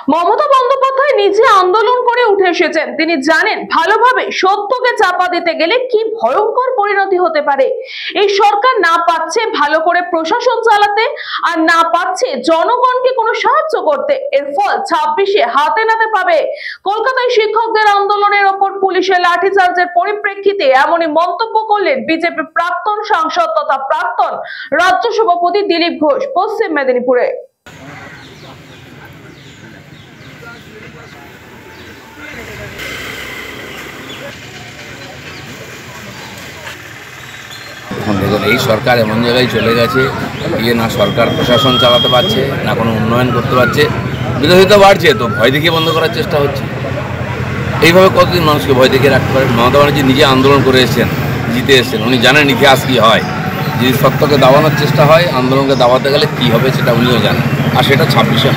মমতা বন্দ্যোপাধ্যায় নিজে আন্দোলন করে উঠে এসেছেন। তিনি জানেন ভালোভাবে সত্যকে চাপা দিতে গেলে কি ভয়ঙ্কর পরিণতি হতে পারে। এই সরকার না পাচ্ছে ভালো করে প্রশাসন চালাতে, আর না পাচ্ছে জনগণকে কোনো সাহায্য করতে। এর ফল 26-এ হাতে নাতে পাবে। কলকাতায় শিক্ষকদের আন্দোলনের ওপর পুলিশের লাঠিচার্জের পরিপ্রেক্ষিতে এমনই মন্তব্য করলেন বিজেপি প্রাক্তন সাংসদ তথা প্রাক্তন রাজ্য সভাপতি দিলীপ ঘোষ পশ্চিম মেদিনীপুরে। দেখুন, এই সরকার এমন জায়গায় চলে গেছে যে না সরকার প্রশাসন চালাতে পারছে, না কোনো উন্নয়ন করতে পারছে। বিরোধিতা বাড়ছে, তো ভয় দেখিয়ে বন্ধ করার চেষ্টা হচ্ছে। এইভাবে কতদিন মানুষকে ভয় দেখিয়ে রাখতে পারে? মমতা ব্যানার্জি নিজে আন্দোলন করে এসেছেন, জিতে এসেছেন, উনি জানেন ইতিহাস কী হয়। যদি সত্যকে দাবানোর চেষ্টা হয়, আন্দোলনকে দাবাতে গেলে কী হবে সেটা উনিও জানেন, আর সেটা 26-এ